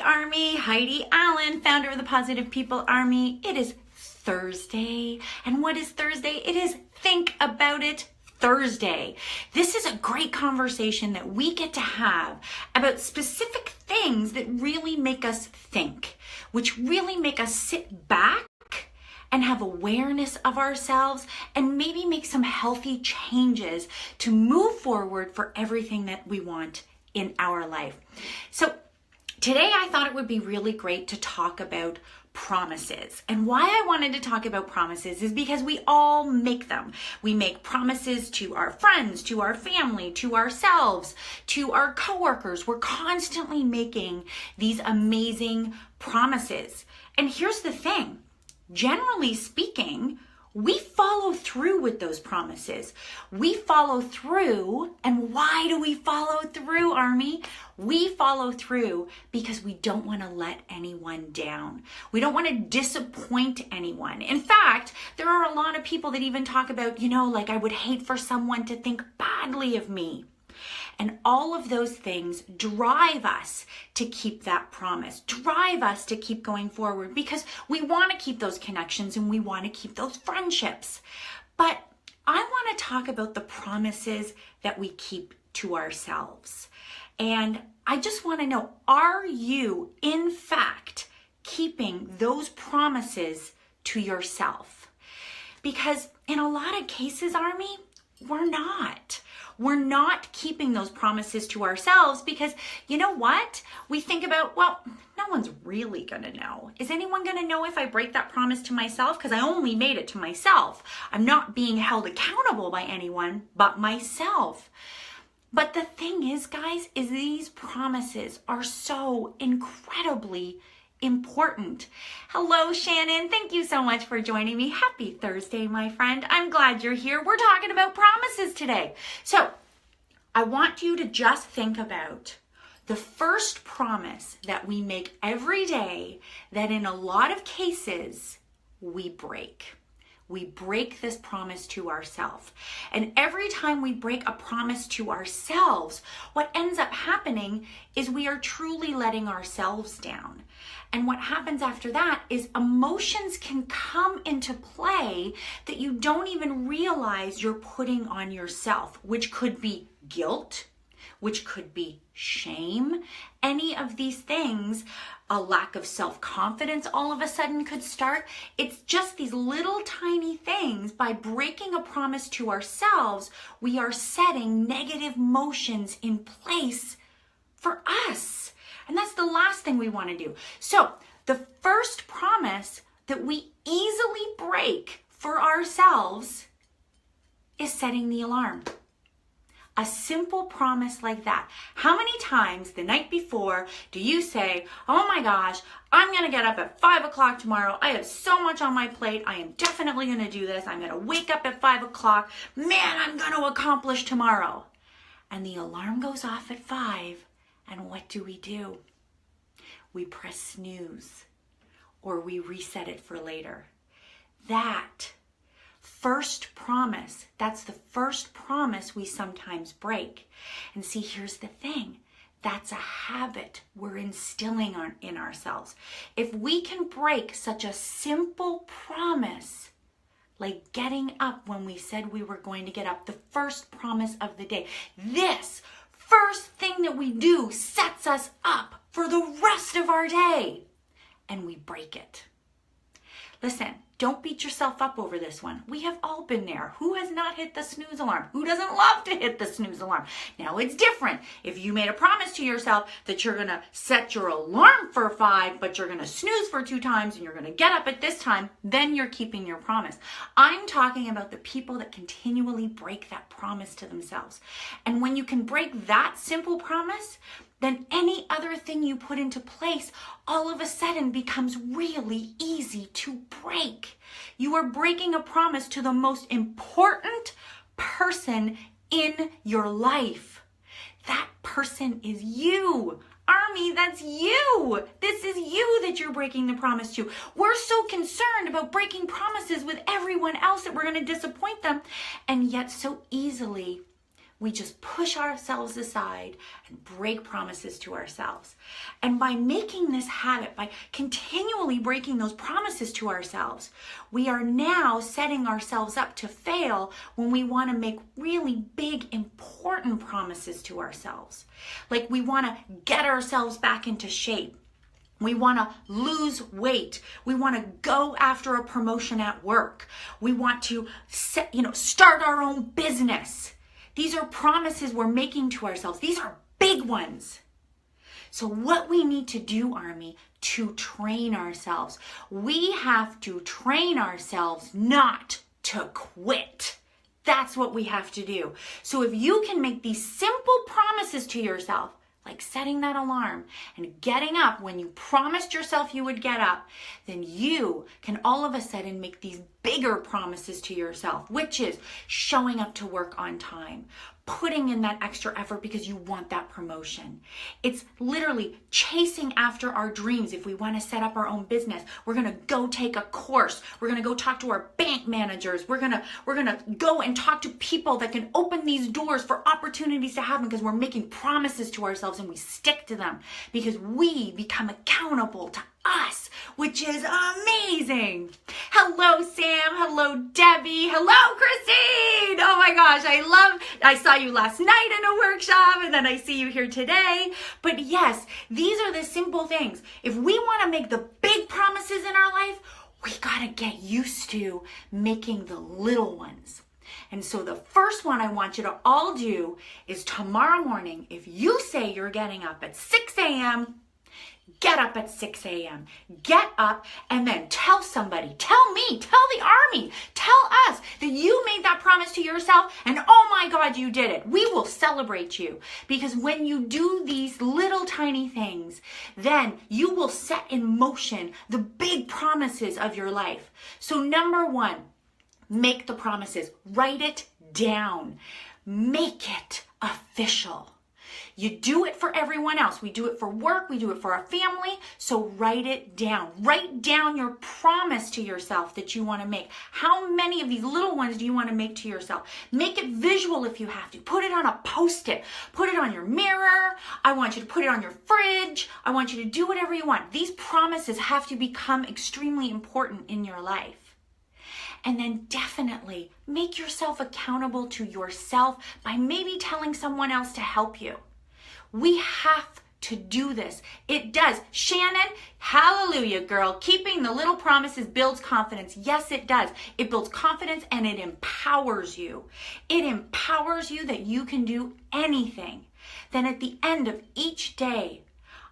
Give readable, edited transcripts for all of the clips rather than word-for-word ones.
Army. Heidi Allen, founder of the Positive People Army. It is Thursday. And what is Thursday? It is Think About It Thursday. This is a great conversation that we get to have about specific things that really make us think, which really make us sit back and have awareness of ourselves and maybe make some healthy changes to move forward for everything that we want in our life. So today I thought it would be really great to talk about promises. And why I wanted to talk about promises is because we all make them. We make promises to our friends, to our family, to ourselves, to our coworkers. We're constantly making these amazing promises. And here's the thing. Generally speaking, we follow through with those promises. We follow through, and why do we follow through, Army? We follow through because we don't want to let anyone down. We don't want to disappoint anyone. In fact, there are a lot of people that even talk about, like I would hate for someone to think badly of me. And all of those things drive us to keep that promise, drive us to keep going forward because we want to keep those connections and we want to keep those friendships. But I want to talk about the promises that we keep to ourselves. And I just want to know, are you in fact keeping those promises to yourself? Because in a lot of cases, Army, we're not. We're not keeping those promises to ourselves because you know what? We think about, well, no one's really going to know. Is anyone going to know if I break that promise to myself? Because I only made it to myself. I'm not being held accountable by anyone but myself. But the thing is, guys, is these promises are so incredibly important. Hello, Shannon. Thank you so much for joining me. Happy Thursday, my friend. I'm glad you're here. We're talking about promises today. So I want you to just think about the first promise that we make every day that in a lot of cases we break. We break this promise to ourselves. And every time we break a promise to ourselves, what ends up happening is we are truly letting ourselves down. And what happens after that is emotions can come into play that you don't even realize you're putting on yourself, which could be guilt, which could be shame, any of these things, a lack of self-confidence all of a sudden could start. It's just these little tiny things. By breaking a promise to ourselves, we are setting negative emotions in place for us. And that's the last thing we want to do. So the first promise that we easily break for ourselves is setting the alarm. A simple promise like that. How many times the night before do you say, oh my gosh, I'm going to get up at 5 o'clock tomorrow. I have so much on my plate. I am definitely going to do this. I'm going to wake up at 5 o'clock. Man, I'm going to accomplish tomorrow. And the alarm goes off at 5. And what do? We press snooze or we reset it for later. That first promise, that's the first promise we sometimes break. And see, here's the thing. That's a habit we're instilling in ourselves. If we can break such a simple promise, like getting up when we said we were going to get up, the first promise of the day, this first thing that we do sets us up for the rest of our day, and we break it. Listen, don't beat yourself up over this one. We have all been there. Who has not hit the snooze alarm? Who doesn't love to hit the snooze alarm? Now it's different. If you made a promise to yourself that you're going to set your alarm for 5, but you're going to snooze for 2 times and you're going to get up at this time, then you're keeping your promise. I'm talking about the people that continually break that promise to themselves. And when you can break that simple promise, then any other thing you put into place all of a sudden becomes really easy to break. You are breaking a promise to the most important person in your life. That person is you. Army, that's you. This is you that you're breaking the promise to. We're so concerned about breaking promises with everyone else that we're going to disappoint them. And yet so easily we just push ourselves aside and break promises to ourselves. And by making this habit, by continually breaking those promises to ourselves, we are now setting ourselves up to fail when we want to make really big, important promises to ourselves. Like we want to get ourselves back into shape. We want to lose weight. We want to go after a promotion at work. We want to start our own business. These are promises we're making to ourselves. These are big ones. So what we need to do, Army, to train ourselves, we have to train ourselves not to quit. That's what we have to do. So if you can make these simple promises to yourself, like setting that alarm and getting up when you promised yourself you would get up, then you can all of a sudden make these bigger promises to yourself, which is showing up to work on time, putting in that extra effort because you want that promotion. It's literally chasing after our dreams. If we want to set up our own business, we're going to go take a course. We're going to go talk to our bank managers. We're going to go and talk to people that can open these doors for opportunities to happen because we're making promises to ourselves and we stick to them because we become accountable to us, which is amazing. Hello, Sam. Hello, Debbie. Hello, Christine. Oh my gosh, I saw you last night in a workshop and then I see you here today. But yes, these are the simple things. If we want to make the big promises in our life, we got to get used to making the little ones. And so the first one I want you to all do is tomorrow morning, if you say you're getting up at 6 a.m., get up at 6 a.m. Get up and then tell somebody, tell me, tell the Army, tell us that you made that promise to yourself and oh my God, you did it. We will celebrate you because when you do these little tiny things, then you will set in motion the big promises of your life. So number one, make the promises, write it down, make it official. You do it for everyone else. We do it for work. We do it for our family. So write it down. Write down your promise to yourself that you want to make. How many of these little ones do you want to make to yourself? Make it visual if you have to. Put it on a Post-it. Put it on your mirror. I want you to put it on your fridge. I want you to do whatever you want. These promises have to become extremely important in your life. And then definitely make yourself accountable to yourself by maybe telling someone else to help you. We have to do this. It does. Shannon, hallelujah, girl. Keeping the little promises builds confidence. Yes, it does. It builds confidence and it empowers you. It empowers you that you can do anything. Then at the end of each day,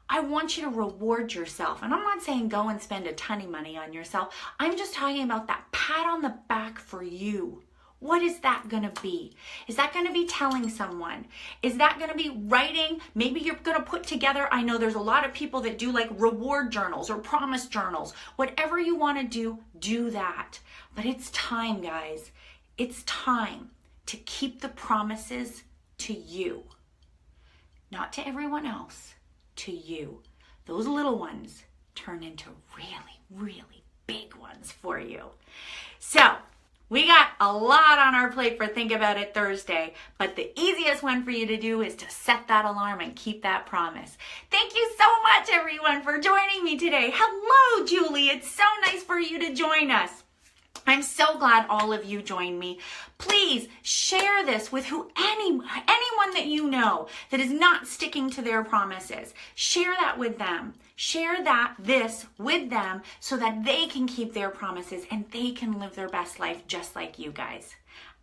I want you to reward yourself. And I'm not saying go and spend a ton of money on yourself. I'm just talking about that pat on the back for you. What is that going to be? Is that going to be telling someone? Is that going to be writing? Maybe you're going to put together, I know there's a lot of people that do like reward journals or promise journals. Whatever you want to do, do that. But it's time, guys. It's time to keep the promises to you. Not to everyone else, to you. Those little ones turn into really, really big ones for you. So, we got a lot on our plate for Think About It Thursday, but the easiest one for you to do is to set that alarm and keep that promise. Thank you so much, everyone, for joining me today. Hello, Julie. It's so nice for you to join us. I'm so glad all of you joined me. Please share this with anyone that you know that is not sticking to their promises. Share that with them. Share this with them so that they can keep their promises and they can live their best life just like you guys.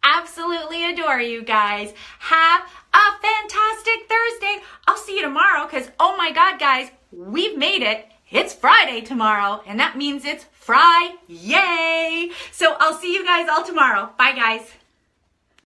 Absolutely adore you guys. Have a fantastic Thursday. I'll see you tomorrow because, oh my God, guys, we've made it. It's Friday tomorrow, and that means it's Fry-yay! So I'll see you guys all tomorrow. Bye, guys.